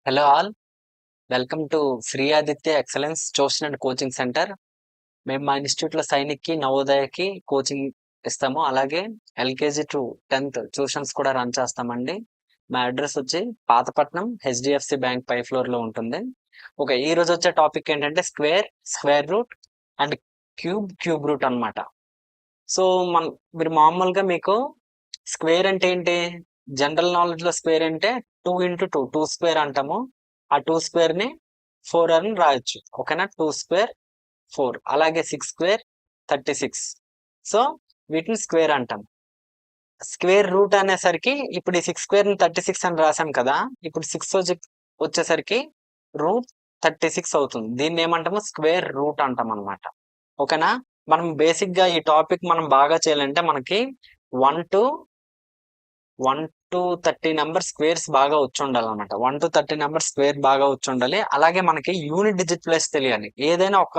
Hello all, welcome to Shri Aditya excellence tuition and coaching centre. మేము మా ఇన్స్టిట్యూట్లో సైనిక్కి నవోదయకి కోచింగ్ ఇస్తాము. అలాగే ఎల్కేజీ టు 10th ట్యూషన్స్ కూడా రన్ చేస్తామండి. మా అడ్రస్ వచ్చి పాతపట్నం హెచ్డిఎఫ్సి బ్యాంక్ పై ఫ్లోర్లో ఉంటుంది. ఓకే, ఈ రోజు వచ్చే టాపిక్ ఏంటంటే square root and cube route అన్నమాట. సో మీరు మామూలుగా మీకు స్క్వేర్ అంటే ఏంటి, జనరల్ నాలెడ్జ్ లో స్క్వేర్ అంటే 2 into 2 స్క్వేర్ అంటాము. ఆ 2 స్క్వేర్ ని 4 అని రాయొచ్చు. ఓకేనా, 2 స్క్వేర్ 4, అలాగే 6 స్క్వేర్ 36. సో వీటిని స్క్వేర్ అంటాం. స్క్వేర్ రూట్ అనేసరికి ఇప్పుడు ఈ 6 స్క్వేర్ ని 36 అని రాసాం కదా, ఇప్పుడు 6 వచ్చేసరికి రూట్ 36 అవుతుంది. దీన్ని ఏమంటాము, స్క్వేర్ రూట్ అంటాం అనమాట. ఓకేనా, మనం బేసిక్ గా ఈ టాపిక్ మనం బాగా చేయాలంటే మనకి 1 to 30 నెంబర్ స్క్వేర్స్ బాగా వచ్చి ఉండాలి అనమాట. 1 to 30 నెంబర్ స్క్వేర్ బాగా వచ్చి ఉండాలి. అలాగే మనకి యూనిట్ డిజిట్ ప్లేస్ తెలియాలి. ఏదైనా ఒక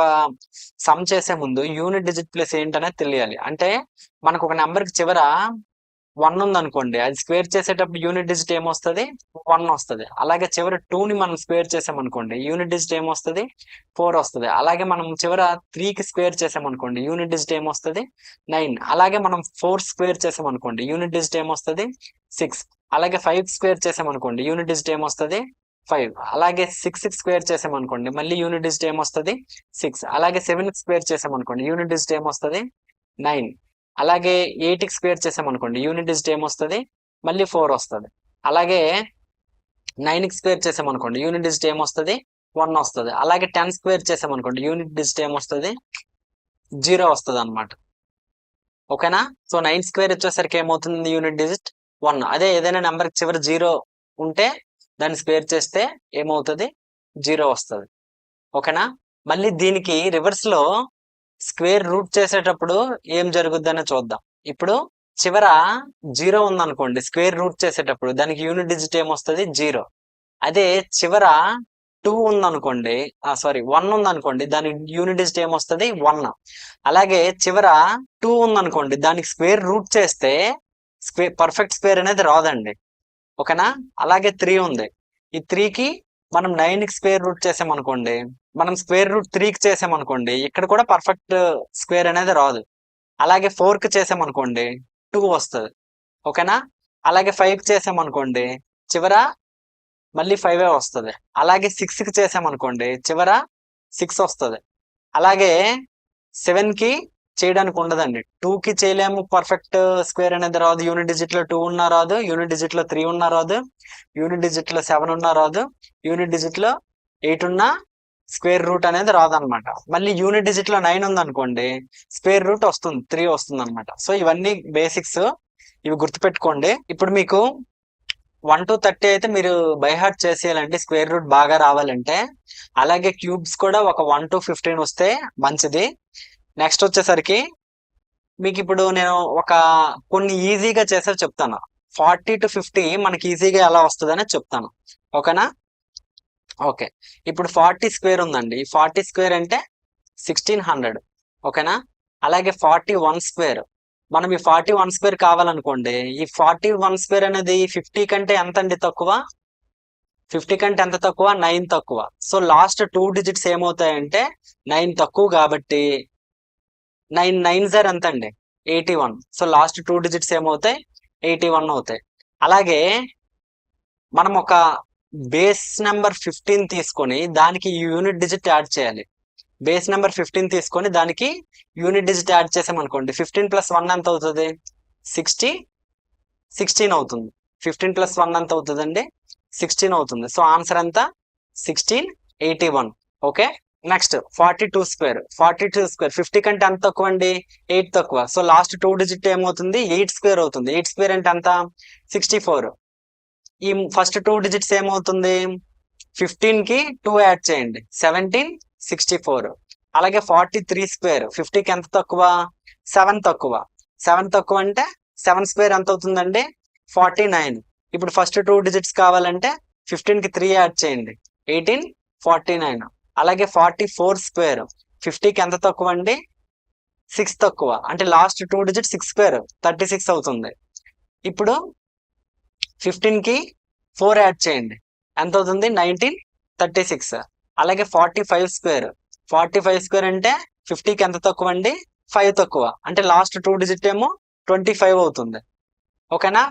సమ్ చేసే ముందు యూనిట్ డిజిట్ ప్లేస్ ఏంటనేది తెలియాలి. అంటే మనకు ఒక నెంబర్ కి చివర 1 ఉంది అనుకోండి, అది స్క్వేర్ చేసేటప్పుడు యూనిట్ డిజిట్ ఏమొస్తుంది, 1 వస్తుంది. అలాగే చివర 2 ని మనం స్క్వేర్ చేసామనుకోండి, యూనిట్ డిజిట్ ఏమొస్తుంది, 4 వస్తుంది. అలాగే మనం చివర 3 కి స్క్వేర్ చేసామనుకోండి, యూనిట్ డిజిట్ ఏమొస్తుంది, 9. అలాగే మనం 4 స్క్వేర్ చేసామనుకోండి, యూనిట్ డిజిట్ ఏమొస్తుంది, 6. అలాగే 5 స్క్వేర్ చేసామనుకోండి, యూనిట్ డిజిట్ ఏమొస్తుంది, 5. అలాగే 6 స్క్వేర్ చేసామనుకోండి, మళ్ళీ యూనిట్ డిజిట్ ఏమొస్తుంది, 6. అలాగే 7 స్క్వేర్ చేసామనుకోండి, యూనిట్ డిజిట్ ఏమొస్తుంది, 9. అలాగే 8 స్క్వేర్ చేసామనుకోండి, యూనిట్ డిజిట్ ఏమొస్తుంది, మళ్ళీ 4 వస్తుంది. అలాగే 9 స్క్వేర్ చేసామనుకోండి, యూనిట్ డిజిట్ ఏమొస్తుంది, 1 వస్తుంది. అలాగే 10 స్క్వేర్ చేసామనుకోండి, యూనిట్ డిజిట్ ఏమొస్తుంది, 0 వస్తుంది అనమాట. ఓకేనా, సో 9 స్క్వేర్ వచ్చేసరికి ఏమవుతుంది, యూనిట్ డిజిట్ 1. అదే ఏదైనా నెంబర్ చివరి 0 ఉంటే దాన్ని స్క్వేర్ చేస్తే ఏమవుతుంది, 0 వస్తుంది. ఓకేనా, మళ్ళీ దీనికి రివర్స్ లో స్క్వేర్ రూట్ చేసేటప్పుడు ఏం జరుగుద్దని చూద్దాం. ఇప్పుడు చివర 0 ఉందనుకోండి, స్క్వేర్ రూట్ చేసేటప్పుడు దానికి యూనిట్ డిజిట్ ఏమొస్తుంది, 0. అదే చివర 2 ఉందనుకోండి, సారీ 1 ఉందనుకోండి, దానికి యూనిట్ డిజిట్ ఏమొస్తుంది, 1. అలాగే చివర 2 ఉందనుకోండి, దానికి స్క్వేర్ రూట్ చేస్తే పర్ఫెక్ట్ స్క్వేర్ అనేది రాదండి. ఓకేనా, అలాగే 3 ఉంది, ఈ 3కి మనం 9కి స్క్వేర్ రూట్ చేసామనుకోండి, మనం స్క్వేర్ రూట్ 3కి చేసామనుకోండి, ఇక్కడ కూడా పర్ఫెక్ట్ స్క్వేర్ అనేది రాదు. అలాగే 4కి చేసామనుకోండి, 2 వస్తుంది. ఓకేనా, అలాగే 5కి చేసామనుకోండి, చివర మళ్ళీ 5 వస్తుంది. అలాగే 6కి చేసామనుకోండి, చివర 6 వస్తుంది. అలాగే 7కి చేయడానికి ఉండదండి, 2కి చేయలేము, పర్ఫెక్ట్ స్క్వేర్ అనేది రాదు. యూనిట్ డిజిట్ లో 2 ఉన్నా రాదు, యూనిట్ డిజిట్ లో 3 ఉన్నా రాదు, యూనిట్ డిజిట్ లో 7 ఉన్నా రాదు, యూనిట్ డిజిట్ లో 8 ఉన్నా స్క్వేర్ రూట్ అనేది రాదనమాట. మళ్ళీ యూనిట్ డిజిట్ లో 9 ఉంది అనుకోండి, స్క్వేర్ రూట్ వస్తుంది, 3 వస్తుంది అనమాట. సో ఇవన్నీ బేసిక్స్, ఇవి గుర్తుపెట్టుకోండి. ఇప్పుడు మీకు 1 to 30 అయితే మీరు బై హార్ట్ చేసేయాలంటే స్క్వేర్ రూట్ బాగా రావాలంటే. అలాగే క్యూబ్స్ కూడా ఒక 1 to 15 వస్తే మంచిది. నెక్స్ట్ వచ్చేసరికి మీకు ఇప్పుడు నేను కొన్ని ఈజీగా చేసేవి చెప్తాను. 40 to 50 మనకి ఈజీగా ఎలా వస్తుందని చెప్తాను. ఓకేనా, ఓకే. ఇప్పుడు 40 స్క్వేర్ ఉందండి, 40 స్క్వేర్ అంటే 1600. ఓకేనా, అలాగే 41 స్క్వేర్, మనం ఈ 41 స్క్వేర్ కావాలనుకోండి, ఈ 41 స్క్వేర్ అనేది 50 కంటే ఎంత అండి తక్కువ, 50 కంటే ఎంత తక్కువ, 9 తక్కువ. సో లాస్ట్ 2 డిజిట్స్ ఏమవుతాయంటే 9 తక్కువ, కాబట్టి 9 9 సార్ ఎంత అండి, 81. సో లాస్ట్ 2 డిజిట్స్ ఏమవుతాయి, 81 అవుతాయి. అలాగే మనం ఒక బేస్ నెంబర్ 15 తీసుకొని దానికి యూనిట్ డిజిట్ యాడ్ చేయాలి. బేస్ నెంబర్ 15 తీసుకొని దానికి యూనిట్ డిజిట్ యాడ్ చేసామనుకోండి, 15 + 1 ఎంత అవుతుంది, 16 అవుతుంది. 15 + 1 ఎంత అవుతుందండి, 16 అవుతుంది. సో ఆన్సర్ ఎంత, 1681. Okay, next 42 square. 50 కంటే ఎంత తక్కువ అండి, 8 తక్కువ. సో లాస్ట్ 2 డిజిట్ ఏమవుతుంది, 8 స్క్వేర్ అవుతుంది. 8 స్క్వేర్ అంటే ఎంత, 64. ఈ ఫస్ట్ 2 డిజిట్స్ ఏమవుతుంది, 15 కి 2 యాడ్ చేయండి, 17, 64. అలాగే 43 స్క్వేర్, 50కి ఎంత తక్కువ, 7 తక్కువ. 7 తక్కువ అంటే 7 స్క్వేర్ ఎంత అవుతుందండి, 49. ఇప్పుడు ఫస్ట్ 2 డిజిట్స్ కావాలంటే 15కి 3 యాడ్ చేయండి, 18, 49. అలాగే 44 స్క్వేర్, 50కి ఎంత తక్కువ అండి, 6 తక్కువ. అంటే లాస్ట్ 2 డిజిట్ 6 స్క్వేర్ 36 అవుతుంది. ఇప్పుడు 15కి 4 యాడ్ చేయండి, ఎంత అవుతుంది 1936. అలాగే 45 స్క్వేర్ అంటే 50కి ఎంత తక్కువ అండి 5 తక్కువ, అంటే లాస్ట్ 2 డిజిట్ ఏమో 25 అవుతుంది. ఓకేనా,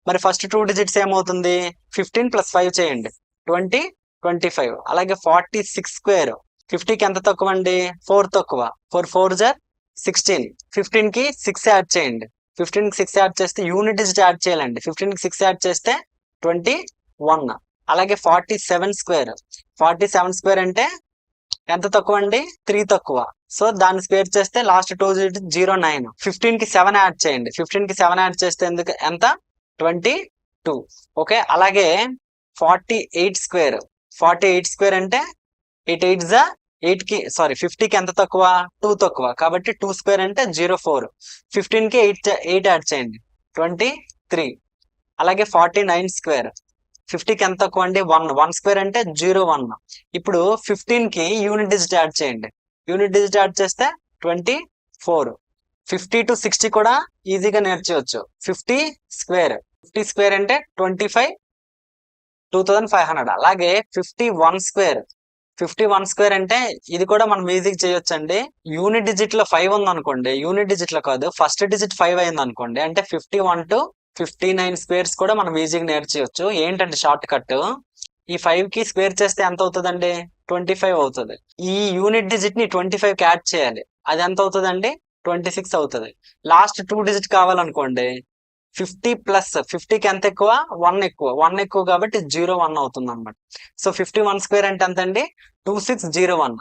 మరి ఫస్ట్ 2 డిజిట్స్ ఏమవుతుంది 15 + 5 చేయండి 25. అలాగే 46 స్క్వేర్ 50కి ఎంత తక్కువ అండి 4 తక్కువ, 4 జర్ 16. 15కి 6 యాడ్ చేయండి, 15కి 6 యాడ్ చేస్తే యూనిట్ డిజిట్ యాడ్ చేయాలండి, 15కి 6 యాడ్ చేస్తే 21. అలాగే 47 స్క్వేర్ అంటే ఎంత తక్కువ అండి 3 తక్కువ, సో దాన్ని స్క్వేర్ చేస్తే లాస్ట్ 2 డిజిట్ 09. 15కి 7 యాడ్ చేయండి, 15కి 7 యాడ్ చేస్తే ఎంత 22. ఓకే, అలాగే 48 స్క్వేర్ అంటే 50కి ఎంత తక్కువ 2 తక్కువ, కాబట్టి 2 స్క్వేర్ అంటే 04. 15కి 8 యాడ్ చేయండి 23. అలాగే 49 స్క్వేర్ 50కి ఎంత తక్కువ అండి 1 స్క్వేర్ అంటే 01. ఇప్పుడు 15కి యూనిట్ డిజిట్ యాడ్ చేయండి, యూనిట్ డిజిట్ యాడ్ చేస్తే 24. 50 to 60 కూడా ఈజీగా నేర్చుకోవచ్చు. 50 స్క్వేర్ అంటే 2500. అలాగే 51 స్క్వేర్ అంటే ఇది కూడా మనం ఈజీగా చేయొచ్చు అండి. యూనిట్ డిజిట్ లో 5 ఉంది అనుకోండి, యూనిట్ డిజిట్ లో కాదు ఫస్ట్ డిజిట్ 5 అయింది అనుకోండి, అంటే 51 to 59 స్క్వేర్స్ కూడా మనం ఈజీగా నేర్చుకోవచ్చు. ఏంటంటే షార్ట్ కట్, ఈ 5 కి స్క్వేర్ చేస్తే ఎంత అవుతుందండి 25 అవుతుంది. ఈ యూనిట్ డిజిట్ ని 25 కి యాడ్ చేయాలి, అది ఎంత అవుతుందండి 26 అవుతుంది. లాస్ట్ 2 డిజిట్ కావాలనుకోండి 50 ప్లస్ 50కి ఎంత ఎక్కువ 1 ఎక్కువ కాబట్టి 01 అవుతుంది అనమాట. సో 51 స్క్వేర్ అంటే ఎంత అండి 2601.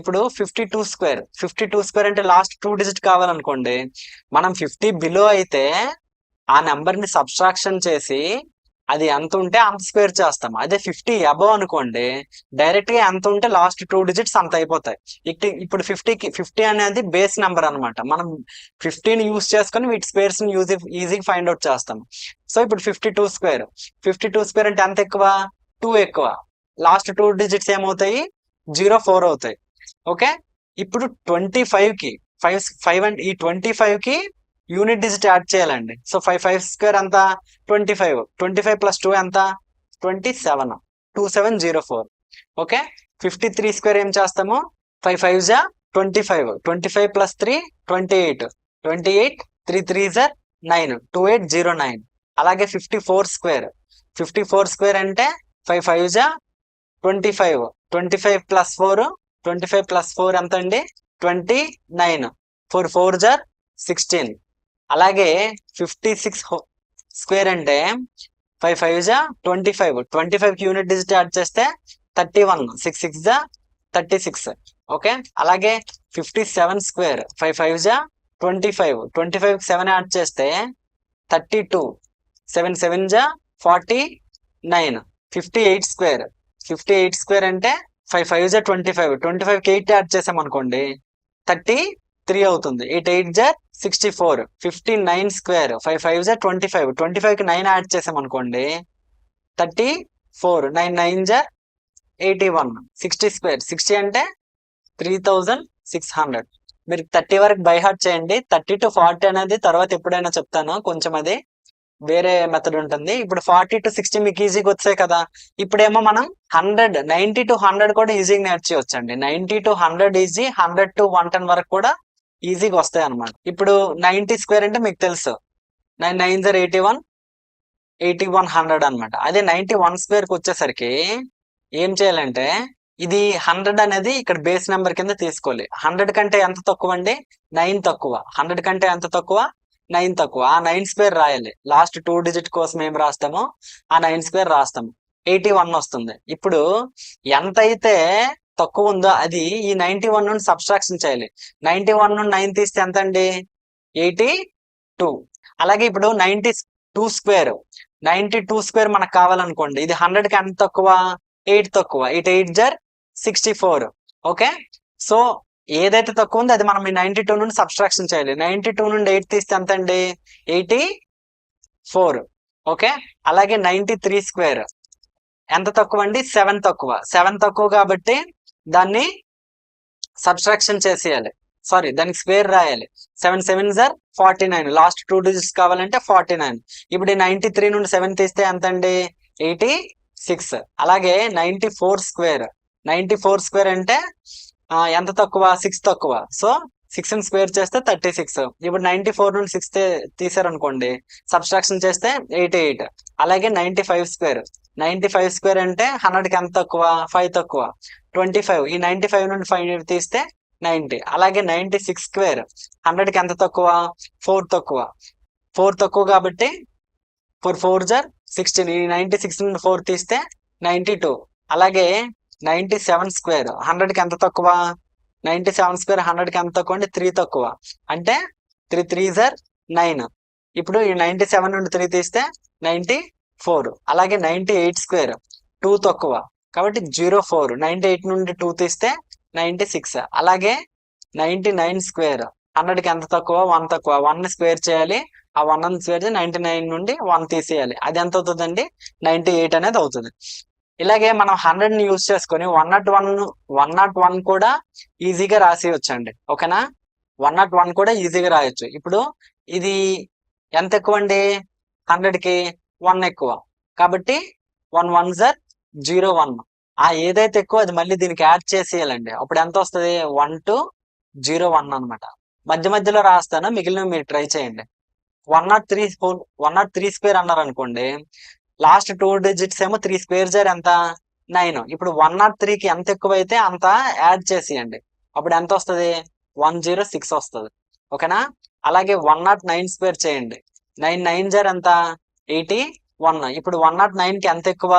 ఇప్పుడు 52 స్క్వేర్ అంటే లాస్ట్ 2 డిజిట్ కావాలనుకోండి, మనం 50 బిలో అయితే ఆ నెంబర్ ని సబ్ట్రాక్షన్ చేసి అది ఎంత ఉంటే అంత స్క్వేర్ చేస్తాం. అదే 50 అబవ్ అనుకోండి, డైరెక్ట్ గా ఎంత ఉంటే లాస్ట్ 2 డిజిట్స్ అంత అయిపోతాయి. ఇప్పుడు 50 అనేది బేస్ నెంబర్ అనమాట. మనం 50ని యూజ్ చేసుకుని వీటి స్క్వేర్స్ ని ఈజీగా ఫైండ్ అవుట్ చేస్తాం. సో ఇప్పుడు 52 స్క్వేర్ అంటే ఎంత ఎక్కువ 2 ఎక్కువ, లాస్ట్ 2 డిజిట్స్ ఏమవుతాయి 04 అవుతాయి. ఓకే, ఇప్పుడు 25 కి 5 అంటే ఈ 25 కి యూనిట్ డిజిట్ యాడ్ చేయాలండి. సో 5 స్క్వేర్ ఎంత 25 ప్లస్ 2 ఎంత 27, 2704. ఓకే, 53 స్క్వేర్ ఏం చేస్తాము 5 5 జా 25 ప్లస్ 3 28, 3 3 జా 9, 2809. అలాగే 54 స్క్వేర్ అంటే 5 5 జా 25 ప్లస్ 4 ఎంత అండి 29, 4 4 జా 16. అలాగే 56 స్క్వేర్ అంటే 5 5 జా 25 కి యూనిట్ డిజిట్ యాడ్ చేస్తే 31, 6 6 జా 36. ఓకే, అలాగే 57 స్క్వేర్ 5 5 జా 25 కి 7 యాడ్ చేస్తే 32, 7 7 జా 49. 58 స్క్వేర్ అంటే 5 5 జా 25 కి 8 యాడ్ చేసాం అనుకోండి 33 అవుతుంది. 8 8 జా 64. 59 స్క్వేర్ 5 5 జా 25 కి 9 యాడ్ చేసాం అనుకోండి 34. 9 9 జా 81. 60 స్క్వేర్ 60 అంటే 3600. మీరు 30 వరకు బై హార్ట్ చేయండి. 30 to 40 అనేది తర్వాత ఎప్పుడైనా చెప్తాను, కొంచెం అది వేరే మెథడ్ ఉంటుంది. ఇప్పుడు 40 to 60 మీకు ఈజీగా వచ్చాయి కదా. ఇప్పుడేమో మనం 90 to 100 కూడా ఈజీగా నేర్చుకోవచ్చండి. 90 to 100 ఈజీ, 100 to 110 వరకు కూడా ఈజీగా వస్తాయి అనమాట. ఇప్పుడు 90 స్క్వేర్ అంటే మీకు తెలుసు 9 9 జా 81, 8100 అనమాట. అదే 91 స్క్వేర్ కి వచ్చేసరికి ఏం చేయాలంటే ఇది 100 అనేది ఇక్కడ బేస్ నెంబర్ కింద తీసుకోవాలి. 100 కంటే ఎంత తక్కువ అండి 9 తక్కువ, 100 కంటే ఎంత తక్కువ 9 తక్కువ. ఆ 9 స్క్వేర్ రాయాలి. లాస్ట్ 2 డిజిట్ కోసం ఏం రాస్తామో ఆ 9 స్క్వేర్ రాస్తాము, 81 వస్తుంది. ఇప్పుడు ఎంత అయితే తక్కువ ఉందో అది ఈ 91 నుండి సబ్ట్రాక్షన్ చేయాలి. 91 నుండి 9 తీస్తే ఎంత అండి 82. అలాగే ఇప్పుడు 92 స్క్వేర్ మనకు కావాలనుకోండి, ఇది 100 కి ఎంత తక్కువ 8 తక్కువ, 8 8 జర్ 64. ఓకే, సో ఏదైతే తక్కువ ఉందో అది మనం ఈ 92 నుండి సబ్ట్రాక్షన్ చేయాలి. 92 నుండి 8 తీస్తే ఎంత అండి 84. ఓకే, అలాగే 93 స్క్వేర్ ఎంత తక్కువ అండి 7 తక్కువ కాబట్టి దాన్ని సబ్ట్రాక్షన్ చేసేయాలి, సారీ దానికి స్క్వేర్ రాయాలి. 7 7 జర్ 49, లాస్ట్ 2 డిజిట్స్ కావాలంటే 49. ఇప్పుడు 93 నుండి 7 తీస్తే ఎంత అండి 6. అలాగే 94 స్క్వేర్ అంటే ఎంత తక్కువ? 6 తక్కువ. సో 6 స్క్వేర్ చేస్తే 36. ఇప్పుడు 94 నుండి 6 తీసారనుకోండి, సబ్స్ట్రాక్షన్ చేస్తే 88. అలాగే 95 స్క్వేర్ అంటే 100కి ఎంత తక్కువ? 5 తక్కువ. 25. ఈ 95 నుండి 5 తీస్తే 90. అలాగే 96 స్క్వేర్ 100కి ఎంత తక్కువ? 4 తక్కువ. 4 తక్కువ కాబట్టి 4 4 జార్ 16. ఈ 96 నుండి 4 తీస్తే 92. అలాగే 97 స్క్వేర్ 100కి ఎంత తక్కువ? 97 స్క్వేర్ 100కి ఎంత తక్కువ అంటే 3 తక్కువ. అంటే 3 3 జార్ 9. ఇప్పుడు ఈ 97 నుండి 3 తీస్తే 94. అలాగే 98 స్క్వేర్ 2 తక్కువ కాబట్టి 04. 98 నుండి 2 తీస్తే 96. అలాగే 99 స్క్వేర్ 100కి ఎంత తక్కువ? 1 తక్కువ. 1 స్క్వేర్ చేయాలి. ఆ 1 స్క్వేర్ చేసి 99 నుండి 1 తీసేయాలి. అది ఎంత అవుతుందండి? 98 అనేది అవుతుంది. ఇలాగే మనం 100ని యూజ్ చేసుకొని 101 కూడా ఈజీగా రాసేయొచ్చండి. ఓకేనా? 101 కూడా ఈజీగా రాయొచ్చు. ఇప్పుడు ఇది ఎంత ఎక్కువ అండి? 100కి 1 ఎక్కువ కాబట్టి 1 1 జార్ 01. ఏదైతే ఎక్కువ అది మళ్ళీ దీనికి యాడ్ చేసేయాలండి. అప్పుడు ఎంత వస్తుంది? 1201 అనమాట. మధ్య మధ్యలో రాస్తాను, మిగిలినవి మీరు ట్రై చేయండి. 103 స్క్వేర్ అన్నారు అనుకోండి, లాస్ట్ 2 డిజిట్స్ ఏమో 3 స్క్వేర్ జార్ ఎంత? 9. ఇప్పుడు 103కి ఎంత ఎక్కువ అయితే అంత యాడ్ చేసేయండి. అప్పుడు ఎంత వస్తుంది? 106 వస్తుంది. ఓకేనా? అలాగే 109 స్క్వేర్ చేయండి. 9 9 జార్ ఎంత? 81. ఇప్పుడు 109కి ఎంత ఎక్కువ?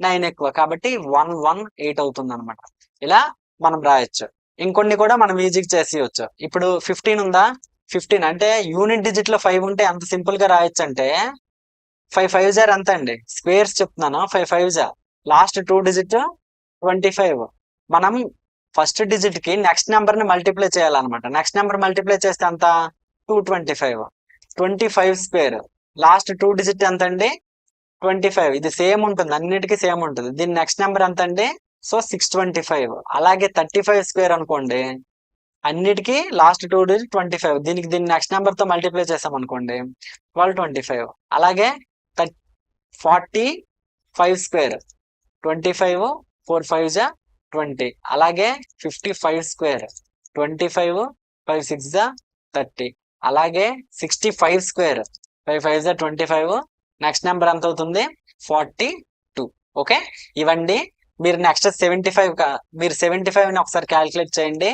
9 ఎక్కువ కాబట్టి 118 అవుతుంది అనమాట. ఇలా మనం రాయొచ్చు. ఇంకొన్ని కూడా మనం ఈజీగా చేసేయచ్చు. ఇప్పుడు 15 ఉందా? 15 అంటే యూనిట్ డిజిట్ లో 5 ఉంటే ఎంత సింపుల్ గా రాయొచ్చు అంటే 5 5 జార్ ఎంత అండి? స్క్వేర్స్ చెప్తున్నాను. 5 5 జార్ లాస్ట్ 2 డిజిట్ 25. మనం ఫస్ట్ డిజిట్ కి నెక్స్ట్ నెంబర్ ని మల్టిప్లై చేయాలన్నమాట. నెక్స్ట్ నెంబర్ మల్టిప్లై చేస్తే ఎంత? 225. 25 స్క్వేర్ లాస్ట్ 2 డిజిట్ ఎంత అండి? 25. ఇది సేమ్ ఉంటుంది, అన్నిటికీ సేమ్ ఉంటుంది. దీని నెక్స్ట్ నెంబర్ ఎంత అండి? సో 625. అలాగే 35 స్క్వేర్ అనుకోండి, అన్నిటికీ లాస్ట్ 2 డిజిట్ 25. దీని నెక్స్ట్ నెంబర్ తో మల్టిప్లై చేసాం అనుకోండి 1225. అలాగే 45 స్క్వేర్ 25 4 5 జా 20. అలాగే 55 స్క్వేర్ 25 5 6 జా 30. అలాగే 65 స్క్వేర్ 5 5 జా 25. నెక్స్ట్ నెంబర్ ఎంత అవుతుంది? 42. ఓకే, ఇవ్వండి. మీరు నెక్స్ట్ 75 మీరు 75 ని ఒకసారి క్యాల్కులేట్ చేయండి,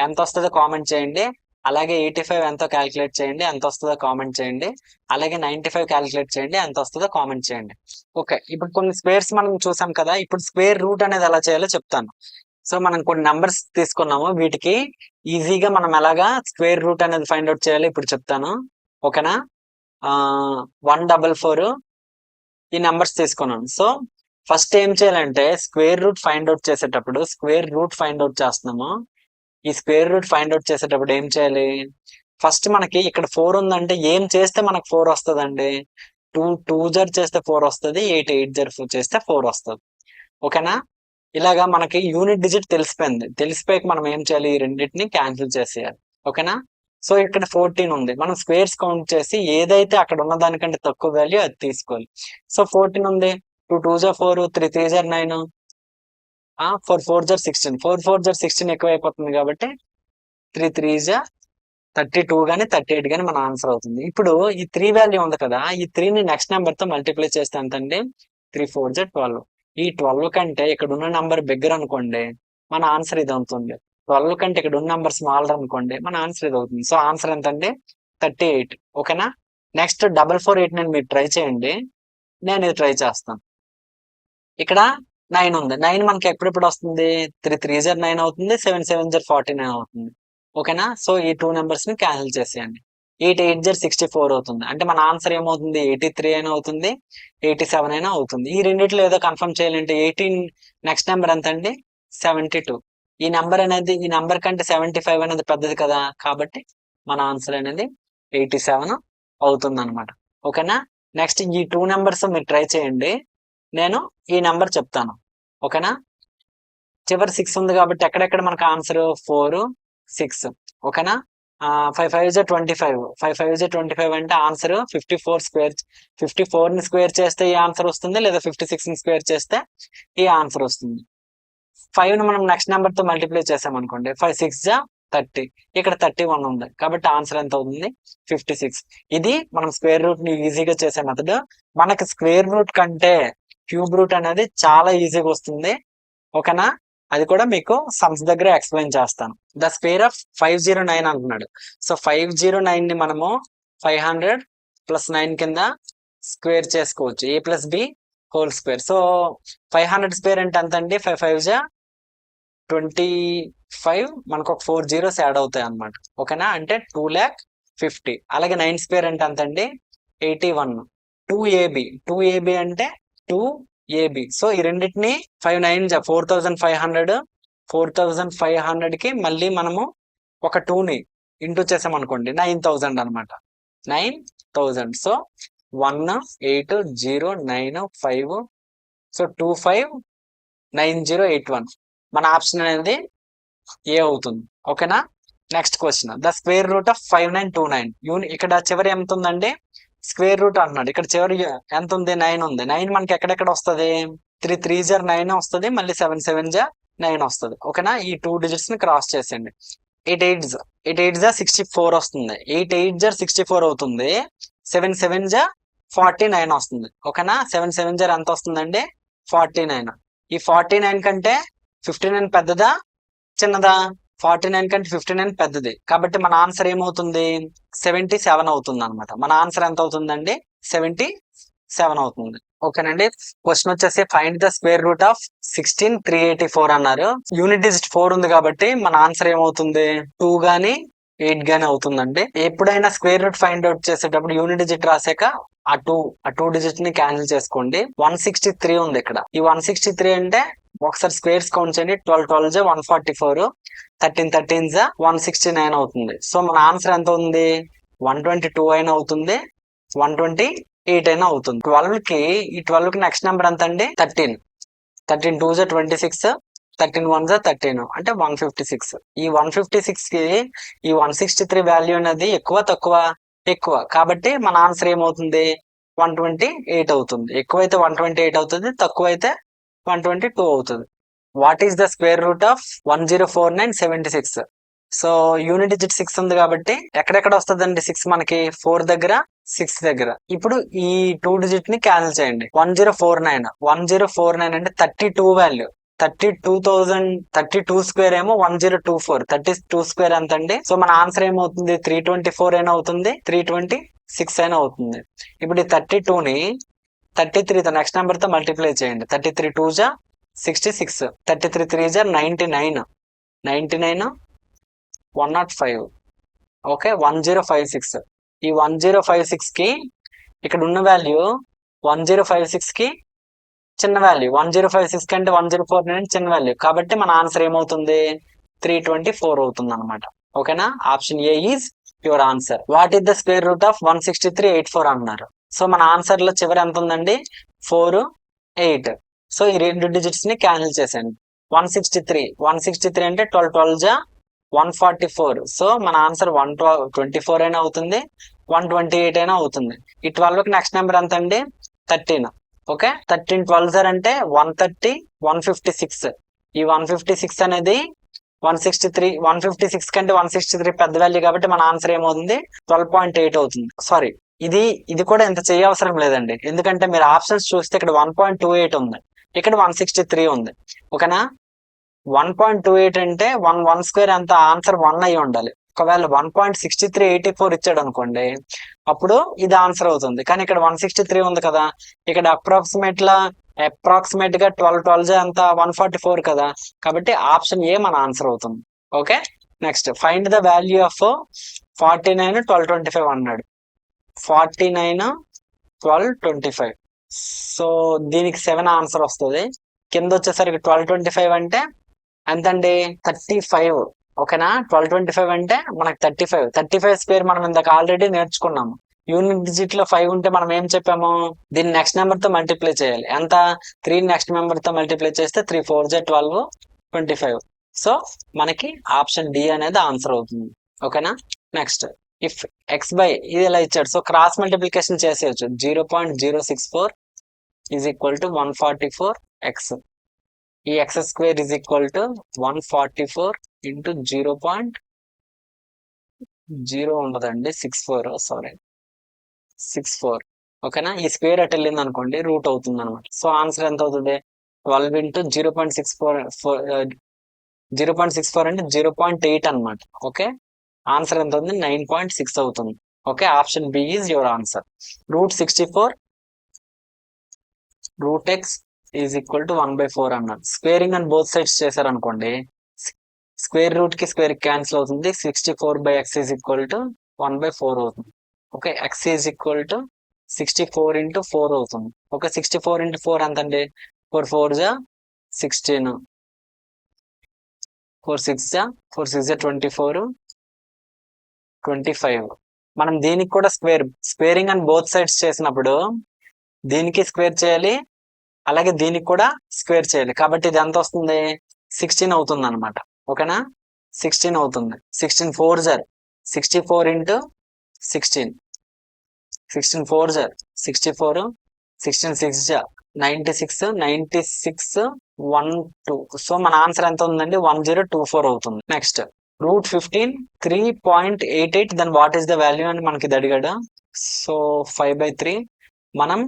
ఎంత వస్తుందో కామెంట్ చేయండి. అలాగే 85 ఎంతో క్యాల్కులేట్ చేయండి, ఎంత వస్తుందో కామెంట్ చేయండి. అలాగే 95 క్యాల్కులేట్ చేయండి, ఎంత వస్తుందో కామెంట్ చేయండి. ఓకే, ఇప్పుడు కొన్ని స్క్వేర్స్ మనం చూసాం కదా. ఇప్పుడు స్క్వేర్ రూట్ అనేది ఎలా చేయాలో చెప్తాను. సో మనం కొన్ని నంబర్స్ తీసుకున్నాము, వీటికి ఈజీగా మనం ఎలాగా స్క్వేర్ రూట్ అనేది ఫైండ్ అవుట్ చేయాలి ఇప్పుడు చెప్తాను. ఓకేనా? 144 ఈ నంబర్స్ తీసుకున్నాను. సో ఫస్ట్ ఏం చేయాలంటే స్క్వేర్ రూట్ ఫైండ్ అవుట్ చేసేటప్పుడు స్క్వేర్ రూట్ ఫైండ్ అవుట్ చేస్తున్నాము. ఈ స్క్వేర్ రూట్ ఫైండ్ అవుట్ చేసేటప్పుడు ఏం చేయాలి? ఫస్ట్ మనకి ఇక్కడ 4 ఉందంటే ఏం చేస్తే మనకు 4 వస్తుందండి? 2 జర్ చేస్తే 4 వస్తుంది, 8 జర్ చేస్తే 4 వస్తుంది. ఓకేనా? ఇలాగా మనకి యూనిట్ డిజిట్ తెలిసిపోయింది. తెలిసిపోయాక మనం ఏం చేయాలి? ఈ రెండింటిని క్యాన్సిల్ చేసేయాలి. ఓకేనా? సో ఇక్కడ 14 ఉంది. మనం స్క్వేర్స్ కౌంట్ చేసి ఏదైతే అక్కడ ఉన్న దానికంటే తక్కువ వాల్యూ అది తీసుకోవాలి. సో 14 ఉంది. 2 2 జా 4, 3 3 జా 9, 4 4 జా 16. 4 4 జా 16 ఎక్కువ అయిపోతుంది కాబట్టి 3 3 జా 32 గానీ 38 గానీ మన ఆన్సర్ అవుతుంది. ఇప్పుడు ఈ 3 వాల్యూ ఉంది కదా, ఈ 3ని నెక్స్ట్ నెంబర్ తో మల్టిప్లై చేస్తే ఎంత అండి? 3 4 జా 12. ఈ 12 కంటే ఇక్కడ ఉన్న నంబర్ బిగ్గర్ అనుకోండి, మన ఆన్సర్ ఇది అవుతుంది. 12 కంటే ఇక్కడ ఉన్న నంబర్ స్మాలర్ అనుకోండి, మన ఆన్సర్ ఇది అవుతుంది. సో ఆన్సర్ ఎంత అండి? 38. ఓకేనా? నెక్స్ట్ 448 మీరు ట్రై చేయండి, నేను ఇది ట్రై చేస్తాను. ఇక్కడ 9 ఉంది. 9 మనకి ఎప్పుడెప్పుడు వస్తుంది? 3 3 జర్ 9 అవుతుంది, 7 7 జర్ 49 అవుతుంది. ఓకేనా? సో ఈ 2 నెంబర్స్ ని క్యాన్సిల్ చేసేయండి. 8 8 జర్ 64 అవుతుంది. అంటే మన ఆన్సర్ ఏమవుతుంది? 83 అయినా అవుతుంది, 87 అయినా అవుతుంది. ఈ రెండిట్లో ఏదో కన్ఫర్మ్ చేయాలంటే 18 నెక్స్ట్ నెంబర్ ఎంత అండి? 72. ఈ నెంబర్ అనేది ఈ నెంబర్ కంటే 75 అనేది పెద్దది కదా, కాబట్టి మన ఆన్సర్ అనేది 87 అవుతుంది అనమాట. ఓకేనా? నెక్స్ట్ ఈ 2 నెంబర్స్ మీరు ట్రై చేయండి, నేను ఈ నెంబర్ చెప్తాను. ఓకేనా? చివరి 6 ఉంది కాబట్టి ఎక్కడెక్కడ మనకు ఆన్సర్ 4 6. ఓకేనా? ఫైవ్ ఫైవ్ జా 25, 5 5 జా 25 అంటే ఆన్సర్ 54 స్క్వేర్. 54 ని స్క్వేర్ చేస్తే ఈ ఆన్సర్ వస్తుంది, లేదా 56 ని స్క్వేర్ చేస్తే ఈ ఆన్సర్ వస్తుంది. 5 ని మనం నెక్స్ట్ నెంబర్ తో మల్టిప్లై చేసాం అనుకోండి, 5 6 జా 30, ఇక్కడ 31 ఉంది, కాబట్టి ఆన్సర్ ఎంత అవుతుంది? 56. ఇది మనం స్క్వేర్ రూట్ ని ఈజీగా చేసే మెథడ్. మనకి స్క్వేర్ రూట్ కంటే క్యూబ్ రూట్ అనేది చాలా ఈజీగా వస్తుంది, ఓకేనా? అది కూడా మీకు సమ్స్ దగ్గర ఎక్స్ప్లెయిన్ చేస్తాను. ద స్క్వేర్ ఆఫ్ 509 అంటున్నాడు. సో 509 ని మనము 500 + 9 కింద స్క్వేర్ చేసుకోవచ్చు, a + b whole square. So 500 square అంటే ఎంత అండి? 5 5 జా 25, మనకు ఒక 4 జీరోస్ యాడ్ అవుతాయి అనమాట, ఓకేనా? అంటే 2,50,000. అలాగే 9 స్క్వేర్ అంటే ఎంత అండి? 81. 2ab అంటే 2ab. సో ఈ రెండింటిని 5 9 జా 4,500, 4,500 కి మళ్ళీ మనము ఒక 2 ని ఇంటూ చేసాం అనుకోండి, 9,000 అనమాట, 9,000. So 1 8 0 9 5, so 259081. మన ఆప్షన్ అనేది ఏ అవుతుంది, ఓకేనా? Next question, the square root of 5929. ఇక్కడ చివరి ఎంత ఉందండి? స్క్వేర్ రూట్ అంటున్నాడు. ఇక్కడ చివరి ఎంత ఉంది? 9 ఉంది. 9 మనకి ఎక్కడెక్కడ వస్తుంది? 3 3 జా 9 వస్తుంది, మళ్ళీ 7 7 జా 9 వస్తుంది, ఓకేనా? ఈ 2 డిజిట్స్ ని క్రాస్ చేసేయండి. 8 8 జా 64 వస్తుంది, 8 8 జా 64 అవుతుంది, 7 7 జా 49 వస్తుంది, ఓకేనా? 7 7 జా ఎంత వస్తుందండి? 49. ఈ 49 కంటే 59 పెద్దదా చిన్నదా? 49 కంటే 59 పెద్దది, కాబట్టి మన ఆన్సర్ ఏమవుతుంది? 77 అవుతుంది అనమాట. మన ఆన్సర్ ఎంత అవుతుందండి? 77 అవుతుంది, ఓకేనండి. క్వశ్చన్ వచ్చేసి find the square root of 16,384 అన్నారు. యూనిట్ డిజిట్ 4 ఉంది కాబట్టి మన ఆన్సర్ ఏమవుతుంది? 2 గానీ 8 గానీ అవుతుందండి. ఎప్పుడైనా స్క్వేర్ రూట్ ఫైండ్ అవుట్ చేసేటప్పుడు యూనిట్ డిజిట్ రాసాక ఆ టూ డిజిట్ ని క్యాన్సిల్ చేసుకోండి. 163 ఉంది ఇక్కడ. ఈ 163 అంటే ఒకసారి స్క్వేర్స్ కౌంట్ చేయండి. 12 12 జా 144, 13 13 జా 169 అవుతుంది. సో మన ఆన్సర్ ఎంత ఉంది? 122 అయినా అవుతుంది, 128 అయినా అవుతుంది. 12 కి ఈ 12 కి నెక్స్ట్ నెంబర్ ఎంత అండి? 13. 13 2 జా 26, 13 1 జా 13, అంటే 156. ఈ 156 కి ఈ 163 వాల్యూ అనేది ఎక్కువ తక్కువ? ఎక్కువ, కాబట్టి మన ఆన్సర్ ఏమవుతుంది? 128 అవుతుంది. ఎక్కువైతే 128 అవుతుంది, తక్కువ అయితే 122 అవుతుంది. What is the square root of 104976? So unit digit 6 ఉంది కాబట్టి ఎక్కడెక్కడ వస్తుందండి 6 మనకి? 4 దగ్గర, 6 దగ్గర. ఇప్పుడు ఈ 2 డిజిట్ ని క్యాన్సిల్ చేయండి. 1049 అంటే 32 వాల్యూ. 32 స్క్వేర్ ఏమో 1024, 32 స్క్వేర్ ఎంత అండి? సో మన ఆన్సర్ ఏమవుతుంది? 324 అయినా అవుతుంది, 326 అయినా అవుతుంది. ఇప్పుడు ఈ 32 ని 33 తో నెక్స్ట్ నెంబర్ తో మల్టిప్లై చేయండి. 33 2 జా 66, 33 3 జా 99, 105, ఓకే, 1056. ఈ 1056 కి ఇక్కడ ఉన్న వాల్యూ 1056 కి చిన్న వాల్యూ, 1056 కంటే 1049 చిన్న వాల్యూ, కాబట్టి మన ఆన్సర్ ఏమవుతుంది? 324 అవుతుంది అనమాట, ఓకేనా? Option A is your answer. What is the square root of 16384 అన్నారు. సో మన ఆన్సర్ లో చివరి ఎంత ఉందండి? 4 8. సో ఈ రెండు డిజిట్స్ ని క్యాన్సిల్ చేసాను. 163 అంటే 12 12 జా 144. సో మన ఆన్సర్ 124 అయినా అవుతుంది, 128 అయినా అవుతుంది. ఈ 12 కి నెక్స్ట్ నెంబర్ ఎంత అండి? 13, ఓకే. 13 12 జా అంటే 130, 156. ఈ 156 అనేది 156 కంటే 163 పెద్ద వాల్యూ కాబట్టి మన ఆన్సర్ ఏమవుతుంది? 12.8 అవుతుంది. సారీ, ఇది కూడా ఇంత చేయవసరం లేదండి, ఎందుకంటే మీరు ఆప్షన్స్ చూస్తే ఇక్కడ 1.28 ఉంది, ఇక్కడ 163 ఉంది, ఓకేనా? 1.28 అంటే 1 స్క్వేర్ ఎంత? ఆన్సర్ 1 అయి ఉండాలి. ఒకవేళ 1.6384 ఇచ్చాడు అనుకోండి, అప్పుడు ఇది ఆన్సర్ అవుతుంది. కానీ ఇక్కడ 163 ఉంది కదా, ఇక్కడ అప్రాక్సిమేట్ గా 12 12 జా ఎంత? 144 కదా, కాబట్టి ఆప్షన్ ఏ మన ఆన్సర్ అవుతుంది, okay. Next, find the value of 49 12 25 అన్నాడు. 49 12 25, సో దీనికి 7 ఆన్సర్ వస్తుంది. కింద వచ్చేసరికి 12 25 అంటే ఎంతండి? 35, ఓకేనా? 12 25 అంటే మనకి 35 స్క్వేర్ మనం ఇందాక ఆల్రెడీ నేర్చుకున్నాము. యూనిట్ డిజిట్ లో 5 ఉంటే మనం ఏం చెప్పాము? దీన్ని నెక్స్ట్ నెంబర్ తో మల్టిప్లై చేయాలి. ఎంత? 3 నెక్స్ట్ నెంబర్ తో మల్టిప్లై చేస్తే 3 4 జా 12 25. సో మనకి ఆప్షన్ డి అనేది ఆన్సర్ అవుతుంది, ఓకేనా? నెక్స్ట్ ఇఫ్ ఎక్స్ బై ఇది ఎలా ఇచ్చాడు, సో క్రాస్ మల్టిప్లికేషన్ చేసేయచ్చు. 0.064 ఈజ్ ఈక్వల్ టు 144 ఎక్స్. ఈ X square is equal to 144 into 0.0 ఉండదండి 64, సారీ 64. ఓకేనా, ఈ స్క్వేర్ అట్ వెళ్ళింది అనుకోండి రూట్ అవుతుంది అనమాట. సో ఆన్సర్ ఎంత అవుతుంది, 12 ఇంటూ 0.64, 0.64 అంటే 0.8 అనమాట. ఓకే, ఆన్సర్ ఎంత అవుతుంది, 9.6 అవుతుంది. Okay, option B is your answer. √64 root x is equal to 1/4 అన్నారు. స్క్వేరింగ్ అండ్ బోత్ సైడ్స్ చేశారనుకోండి, స్క్వేర్ రూట్ కి స్క్వేర్ క్యాన్సిల్ అవుతుంది. 64/x ఈజ్ ఈక్వల్ టు 1/4 అవుతుంది. Okay, x is equal to 64 into 4 అవుతుంది. Okay, 64 into 4 ఎంత అండి, 4 4 జా 16, 4 6 జా 24, 25. మనం దీనికి కూడా స్క్వేరింగ్ అండ్ బోత్ సైడ్స్ చేసినప్పుడు దీనికి స్క్వేర్ చేయాలి, అలాగే దీనికి కూడా స్క్వేర్ చేయాలి. కాబట్టి ఇది ఎంత వస్తుంది, 16 అవుతుంది అనమాట. ఓకేనా, 16 అవుతుంది. 16 4 జర్ 64 ఇంటూ 16, 16 4 జర్ 64, 16 6 జా 96, 96 1 2. సో మన ఆన్సర్ ఎంత ఉందండి, 1024 అవుతుంది. Next √15 3.88, then what is the value అని మనకి ఇది అడిగాడు. సో 5/3 మనం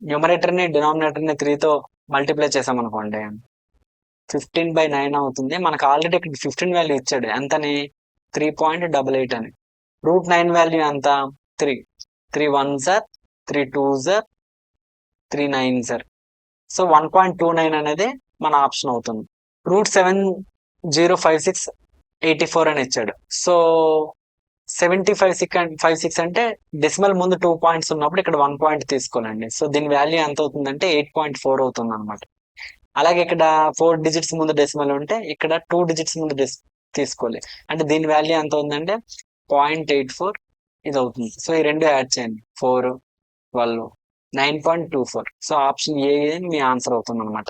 న్యూమరేటర్ ని డినామినేటర్ ని 3 తో మల్టిప్లై చేసాం అనుకోండి, 15/9 అవుతుంది. మనకు ఆల్రెడీ ఇక్కడ 15 వాల్యూ ఇచ్చాడు, ఎంతని 3.88 అని. √9 వాల్యూ ఎంత, 3. 3 1 సార్ 3 2 సార్ 3 9 సార్. సో 1.29 అనేది మన ఆప్షన్ అవుతుంది. √705684 అని ఇచ్చాడు. సో 75.56 అంటే డెసిమల్ ముందు 2 పాయింట్స్ ఉన్నప్పుడు ఇక్కడ 1 పాయింట్ తీసుకోవాలండి. సో దీని వాల్యూ ఎంత అవుతుందంటే 8.4 అవుతుంది అనమాట. అలాగే ఇక్కడ 4 డిజిట్స్ ముందు డెసిమల్ ఉంటే ఇక్కడ 2 డిజిట్స్ ముందు తీసుకోవాలి. అంటే దీని వాల్యూ ఎంత ఉందంటే 0.84 ఇది అవుతుంది. సో ఈ రెండు యాడ్ చేయండి, 4 12 9.24. సో ఆప్షన్ ఏ మీ ఆన్సర్ అవుతుంది అనమాట.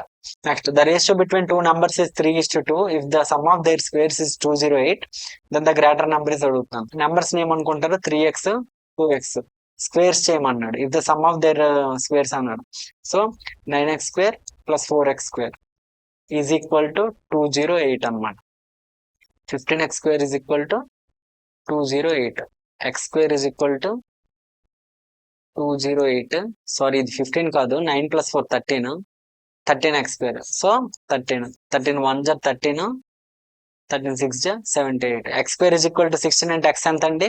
Next the ratio between 2 numbers is 3:2. If the sum of their squares is 208, then the greater number is అడుగుతాను. నెంబర్స్ ఏమనుకుంటారు, 3x 2x స్క్వేర్స్ చేయమన్నాడు. If the sum of their squares అన్నాడు. So 9x² + 4x² is equal to 208 అనమాట. 15x² is equal to 208, x² is equal to 208. Sorry ఇది 15 కాదు, 9 + 4 13, 13x². So 13 1 జా 13, 13 6 జా 78. x² is equal to 16 అంటే x ఎంత అండి,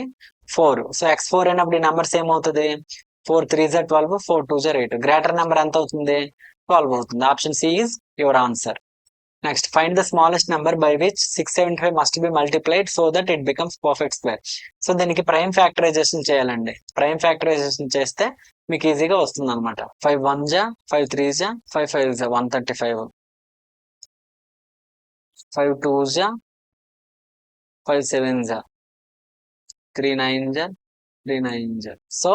4. సో x4 అయినప్పుడు ఈ నెంబర్స్ ఏమవుతుంది, 4 3 జా 12, 4 2 జా 8. గ్రేటర్ నెంబర్ ఎంత అవుతుంది, 12 అవుతుంది. Option C is your answer. Next find the smallest number by which 675 must be multiplied so that it becomes perfect square. So దీనికి ప్రైమ్ ఫ్యాక్టరైజేషన్ చేయాలండి. ప్రైమ్ ఫ్యాక్టరైజేషన్ చేస్తే మీకు ఈజీగా వస్తుంది అనమాట. 5 1 జా 5 3 జా 5 5 జా 135, 5 2 జా 5 7 జా 3 9 జా 3 9 జా. సో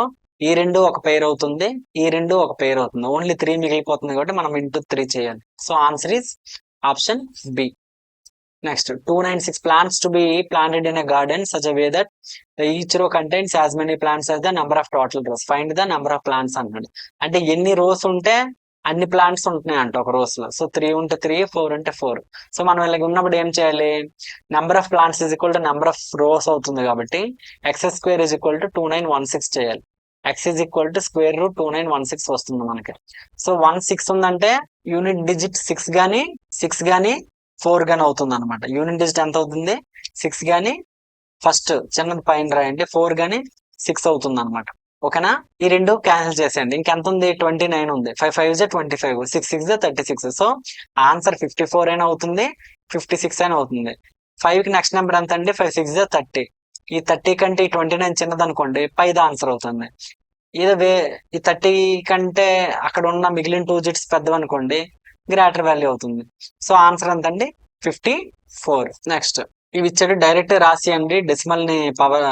ఈ రెండు ఒక పేర్ అవుతుంది, ఈ రెండు ఒక పేర్ అవుతుంది. ఓన్లీ 3 మిగిలిపోతుంది కాబట్టి మనం ఇంటూ 3 చేయాలి. So answer is option B. Next 296 plants to be planted in a garden such a way that each row contains as many plants as the number of total rows. Find the number of plants అన్నాడు. అంటే ఎన్ని rose ఉంటే అన్ని plants ఉంటున్నాయి అంట ఒక rose లో. So 3 ఉంటే 3, 4 ఉంటే 4. సో మనం ఇలాగ ఉన్నప్పుడు ఏం చేయాలి, number of plants is equal to number of rose అవుతుంది కాబట్టి x² ఈజ్ ఈక్వల్ టు 2916 చేయాలి. x ఈజ్ ఈక్వల్ టు √2916 వస్తుంది మనకి. సో 1 6 ఉందంటే యూనిట్ డిజిట్ 6 గానీ 4 గానీ అవుతుంది అనమాట. యూనిట్ డిజిట్ ఎంత అవుతుంది, 6 గానీ, ఫస్ట్ చిన్నది పైన రాయండి, 4 గానీ 6 అవుతుంది అనమాట. ఓకేనా, ఈ రెండు క్యాన్సిల్ చేసేయండి. ఇంకెంత ఉంది, 29 ఉంది. 5 5 జా 25, 6 6 జా 36. సో ఆన్సర్ 54 అయినా అవుతుంది, 56 అయినా అవుతుంది. 5 కి నెక్స్ట్ నెంబర్ ఎంత అండి, 5 6 జా 30. ఈ 30 కంటే ఈ 29 చిన్నది అనుకోండి, 5 ఆన్సర్ అవుతుంది. ఈ 30 కంటే అక్కడ ఉన్న మిగిలిన 2 డిజిట్స్ పెద్దవనుకోండి, గ్రేటర్ వాల్యూ అవుతుంది. సో ఆన్సర్ ఎంత అండి, 54. నెక్స్ట్ ఇవి ఇచ్చాడు, డైరెక్ట్ రాసియండి. డెసిమల్ ని పవర్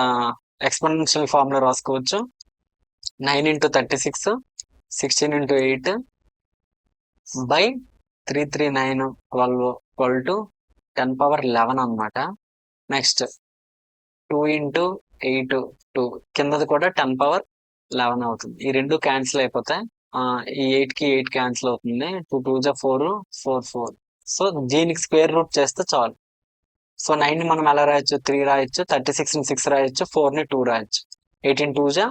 ఎక్స్పోనెన్షియల్ ఫార్మ్ లో రాసుకోవచ్చు. 9 × 36 16 × 8 బై 339 12 = 10^11 అనమాట. నెక్స్ట్ 2 × 8 2 కిందది కూడా 10^11 అవుతుంది. ఈ రెండు క్యాన్సిల్ అయిపోతాయి. ఈ 8 కి 8 క్యాన్సిల్ అవుతుంది. 2 2 జా 4 4 4. సో దీనికి స్క్వేర్ రూట్ చేస్తే చాలు. సో 9 ని మనం ఎలా రాయొచ్చు? 3 రాయొచ్చు. 36 ని 6 రాయొచ్చు. 4 ని 2 రాయొచ్చు. 18 2 జా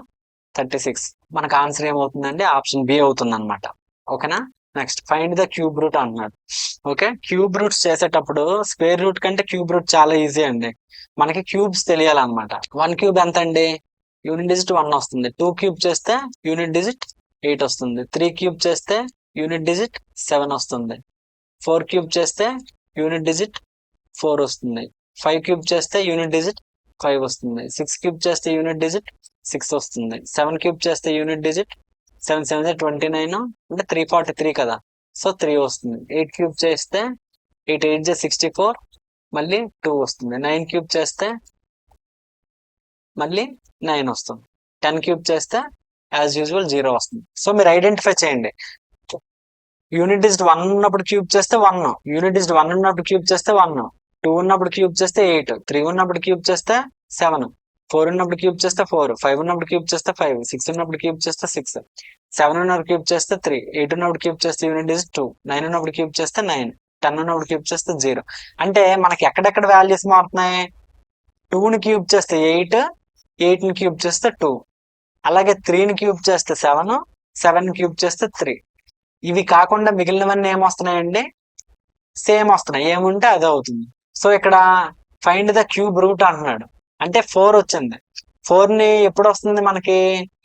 36. మనకు ఆన్సర్ ఏమవుతుందండి? ఆప్షన్ బి అవుతుంది అనమాట. ఓకేనా? Next find the cube root అంటున్నాడు. ఓకే, క్యూబ్ రూట్స్ చేసేటప్పుడు స్క్వేర్ రూట్ కంటే క్యూబ్ రూట్ చాలా ఈజీ అండి. మనకి క్యూబ్స్ తెలియాలన్నమాట. 1 క్యూబ్ ఎంత అండి? యూనిట్ డిజిట్ 1 వస్తుంది. 2 క్యూబ్ చేస్తే యూనిట్ డిజిట్ 8 వస్తుంది. 3 క్యూబ్ చేస్తే యూనిట్ డిజిట్ 7 వస్తుంది. 4 క్యూబ్ చేస్తే యూనిట్ డిజిట్ 4 వస్తుంది. 5 క్యూబ్ చేస్తే యూనిట్ డిజిట్ 5 వస్తుంది. 6 క్యూబ్ చేస్తే యూనిట్ డిజిట్ 6 వస్తుంది. 7 క్యూబ్ చేస్తే యూనిట్ డిజిట్ 7 7 29 అంటే 343 కదా. సో 3 వస్తుంది. 8 క్యూబ్ చేస్తే 8 8 64 మళ్ళీ 2 వస్తుంది. 9 క్యూబ్ చేస్తే మళ్ళీ 9 వస్తుంది. 10 క్యూబ్ చేస్తే యాజ్ యూజువల్ 0 వస్తుంది. సో మీరు ఐడెంటిఫై చేయండి. యూనిట్ డిజిట్ 1 ఉన్నప్పుడు క్యూబ్ చేస్తే 1, యూనిట్ డిజిట్ 1 ఉన్నప్పుడు క్యూబ్ చేస్తే 1, 2 ఉన్నప్పుడు క్యూబ్ చేస్తే 8, 3 ఉన్నప్పుడు క్యూబ్ చేస్తే 7, 4 ఉన్నప్పుడు క్యూబ్ చేస్తే 4, 5 ఉన్నప్పుడు క్యూబ్ చేస్తే 5, 6 ఉన్నప్పుడు క్యూబ్ చేస్తే 6, 7 ఉన్నప్పుడు క్యూబ్ చేస్తే 3, 8 ఉన్నప్పుడు క్యూబ్ చేస్తే యూనిట్ డిజిట్ 2, 9 ఉన్నప్పుడు క్యూబ్ చేస్తే 9, 10 ఉన్నప్పుడు క్యూబ్ చేస్తే 0. అంటే మనకి ఎక్కడెక్కడ వాల్యూస్ మారుతున్నాయి? 2ని క్యూబ్ చేస్తే 8, 8ని క్యూబ్ చేస్తే 2, అలాగే 3ని క్యూబ్ చేస్తే 7, 7ని క్యూబ్ చేస్తే 3. ఇవి కాకుండా మిగిలినవన్నీ ఏమొస్తున్నాయండి? సేమ్ వస్తున్నాయి. ఏముంటే అదే అవుతుంది. సో ఇక్కడ ఫైండ్ ద క్యూబ్ రూట్ అంటున్నాడు. అంటే 4 వచ్చింది. 4ని ఎప్పుడు వస్తుంది మనకి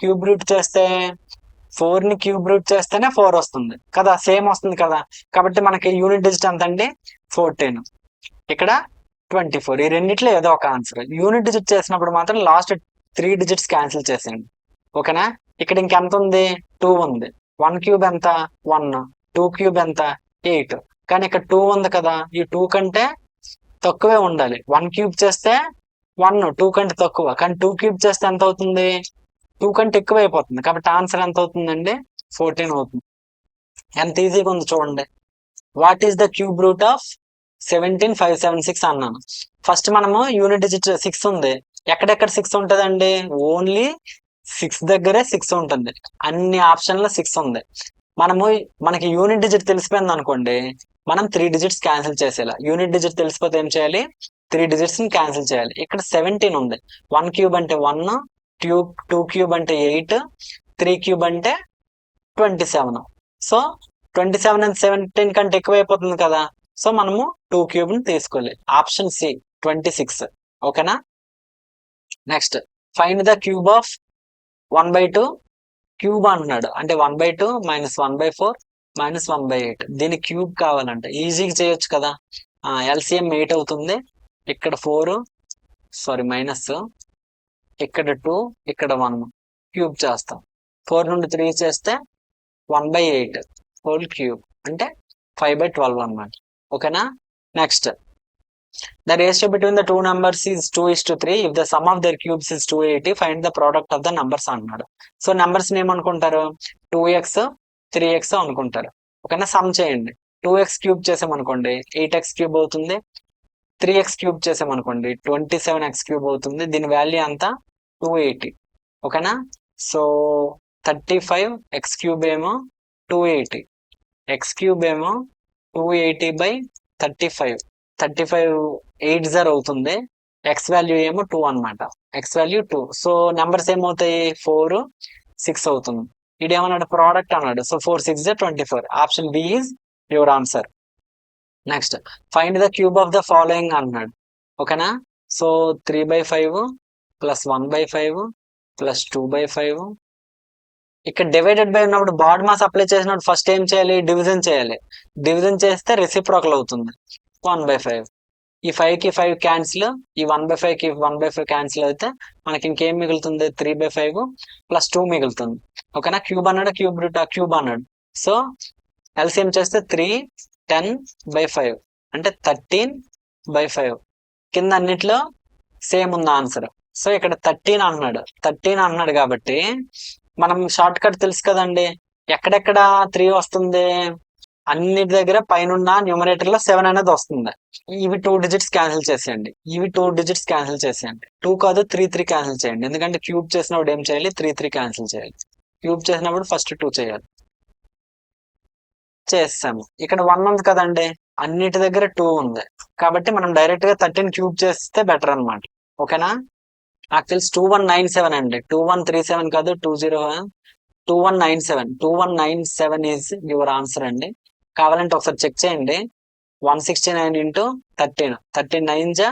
క్యూబ్ రూట్ చేస్తే? 4ని క్యూబ్ రూట్ చేస్తేనే 4 వస్తుంది కదా, సేమ్ వస్తుంది కదా. కాబట్టి మనకి యూనిట్ డిజిట్ ఎంత అండి? 14. ఇక్కడ 24. ఈ రెండిట్లో ఏదో ఒక ఆన్సర్. యూనిట్ డిజిట్ చేసినప్పుడు మాత్రం లాస్ట్ 3 డిజిట్స్ క్యాన్సిల్ చేసేయండి. ఓకేనా? ఇక్కడ ఇంకెంత ఉంది? 2 ఉంది. 1 క్యూబ్ ఎంత? 1. 2 క్యూబ్ ఎంత? 8. కానీ ఇక్కడ 2 ఉంది కదా, ఈ 2 కంటే తక్కువే ఉండాలి. 1 క్యూబ్ చేస్తే 1, 2 కంటే తక్కువ. కానీ 2 క్యూబ్ చేస్తే ఎంత అవుతుంది? 2 కంటే ఎక్కువ అయిపోతుంది. కాబట్టి ఆన్సర్ ఎంత అవుతుందండి? 14 అవుతుంది. ఎంత ఈజీగా ఉంది చూడండి. What is the cube root of 17576 అన్నాను. ఫస్ట్ మనము యూనిట్ డిజిట్ 6 ఉంది. ఎక్కడెక్కడ 6 ఉంటుందండి? ఓన్లీ 6 దగ్గరే 6 ఉంటుంది. అన్ని ఆప్షన్లో 6 ఉంది. మనకి యూనిట్ డిజిట్ తెలిసిపోయింది అనుకోండి, మనం 3 డిజిట్స్ క్యాన్సిల్ చేసేలా. యూనిట్ డిజిట్ తెలిసిపోతే ఏం చేయాలి? 3 డిజిట్స్ ని క్యాన్సిల్ చేయాలి. ఇక్కడ 17 ఉంది. 1 క్యూబ్ అంటే 1, 2 క్యూబ్ అంటే 8, 3 క్యూబ్ అంటే 27. సో 27 and 17 కంటే ఎక్కువ అయిపోతుంది కదా. సో మనము 2 క్యూబ్ ని తీసుకోవాలి. Option C 26. ఓకేనా? Next find the cube of 1/2. Cube అంటున్నాడు. అంటే 1/2 - 1/4 - 1/8. దీని క్యూబ్ కావాలంటే ఈజీగా చేయొచ్చు కదా. LCM 8 అవుతుంది. ఇక్కడ 4 మైనస్, ఇక్కడ 2, ఇక్కడ 1 క్యూబ్ చేస్తాం. 4 నుండి 3 చేస్తే 1/8 హోల్ క్యూబ్ అంటే 5/12 అన్నమాట. ఓకేనా? Next the ratio between the two numbers is 2:3. If the sum of their cubes is 280, find the product of the numbers అన్నాడు. సో నెంబర్స్ ఏమనుకుంటారు? 2x 3x అనుకుంటారు. ఓకేనా? సమ్ చేయండి. 2x క్యూబ్ చేసామనుకోండి 8x క్యూబ్ అవుతుంది. 3x క్యూబ్ చేసామనుకోండి 27x cube అవుతుంది. దీని వాల్యూ అంతా 280. ఓకేనా? సో 35x క్యూబ్ ఏమో 280, x క్యూబ్ ఏమో 280/35. 35 8 అవుతుంది. ఎక్స్ వాల్యూ ఏమో 2 అనమాట. X value 2. సో నెంబర్స్ ఏమవుతాయి? 4 6 అవుతుంది. ఇదేమన్నాడు? ప్రోడక్ట్ అన్నాడు. So 4 6 24. Option B is your answer. Next find the cube of the following అన్నాడు. ఓకేనా? సో 3/5 + 1/5 + 2/5. ఇక్కడ డివైడెడ్ బై ఉన్నప్పుడు బాడ్ మాస్ అప్లై చేసినప్పుడు ఫస్ట్ ఏం చేయాలి? డివిజన్ చేయాలి. డివిజన్ చేస్తే రెసిప్రోకల్ అవుతుంది. 1/5. ఈ 5 కి 5 క్యాన్సిల్, ఈ 1/5 కి 1/5 క్యాన్సిల్ అయితే మనకి ఇంకేం మిగులుతుంది? 3/5 + 2 మిగులుతుంది. ఓకేనా? క్యూబ్ అన్నాడు, క్యూబ్ రూట్ క్యూబ్ అన్నాడు. సో ఎల్సిఎం చేస్తే 3 10/5 అంటే 13/5. కింద అన్నిట్లో సేమ్ ఉంది ఆన్సర్. సో ఇక్కడ 13 అన్నాడు కాబట్టి మనం షార్ట్ కట్ తెలుసు కదండి. ఎక్కడెక్కడ 3 వస్తుంది? అన్నిటి దగ్గర పైన న్యూమరేటర్ లో 7 అనేది వస్తుంది. ఇవి 2 డిజిట్స్ క్యాన్సిల్ చేసేయండి. ఇవి 2 డిజిట్స్ క్యాన్సిల్ చేసేయండి. 2 కాదు 3 క్యాన్సిల్ చేయండి. ఎందుకంటే క్యూబ్ చేసినప్పుడు ఏం చేయాలి? 3 క్యాన్సిల్ చేయాలి. క్యూబ్ చేసినప్పుడు ఫస్ట్ 2 చేయాలి. చేస్తాము. ఇక్కడ 1 ఉంది కదండి, అన్నిటి దగ్గర 2 ఉంది కాబట్టి మనం డైరెక్ట్ గా 13 క్యూబ్ చేస్తే బెటర్ అన్నమాట. ఓకేనా? నాకు తెలిసి 2197 అండి, 2137 కాదు, 2197 ఈజ్ యువర్ ఆన్సర్ అండి. కావాలంటే ఒకసారి చెక్ చేయండి. 169 ఇంటూ 13, 13 9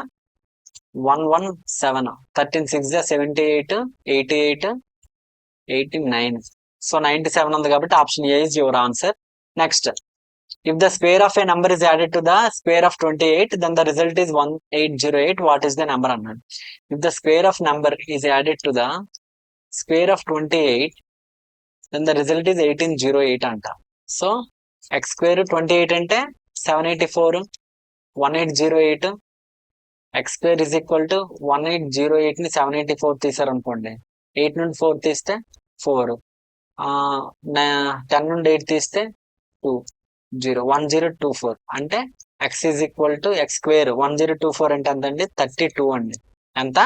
117, 13 6 78, 88, 89. సో 97 ఉంది కాబట్టి option A is your answer. Next, if the square of a number is added to the square of 28, then the result is 1808. What is the number అన్నాడు. If the square of number is added to the square of 28, then the result is 1808 అంట. So x square 28 అంటే 784, 1808. x square is equal to 1808 ని 784 తీసారు అనుకోండి. 8 నుండి 4 తీస్తే 4, 10 నుండి 8 తీస్తే 2, 1024 అంటే x is equal to x square 1024 అంటే ఎంతండి? 32 అండి. ఎంత?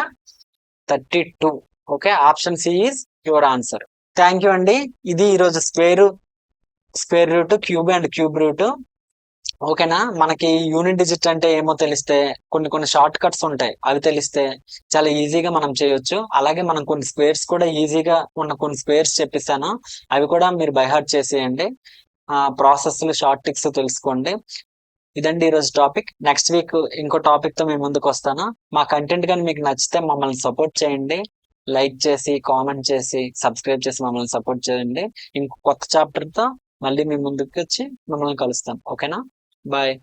32. Okay, option C is your answer. Thank you అండి. ఇది ఈరోజు square root, cube and cube root. ఓకేనా? మనకి యూనిట్ డిజిట్ అంటే ఏమో తెలిస్తే, కొన్ని షార్ట్ కట్స్ ఉంటాయి, అవి తెలిస్తే చాలా ఈజీగా మనం చేయొచ్చు. అలాగే మనం కొన్ని స్క్వేర్స్ కూడా ఈజీగా ఉన్న కొన్ని స్క్వేర్స్ చెప్పిస్తాను, అవి కూడా మీరు బై హార్ట్ చేసేయండి. ప్రాసెస్ షార్ట్ ట్రిక్స్ తెలుసుకోండి. ఇదండి ఈరోజు టాపిక్. నెక్స్ట్ వీక్ ఇంకో టాపిక్ తో మేము ముందుకు వస్తాను. మా కంటెంట్ కానీ మీకు నచ్చితే మమ్మల్ని సపోర్ట్ చేయండి. లైక్ చేసి, కామెంట్ చేసి, సబ్స్క్రైబ్ చేసి మమ్మల్ని సపోర్ట్ చేయండి. ఇంకో కొత్త చాప్టర్ తో మళ్ళీ మీ ముందుకు వచ్చి మిమ్మల్ని కలుస్తాను. ఓకేనా? బాయ్.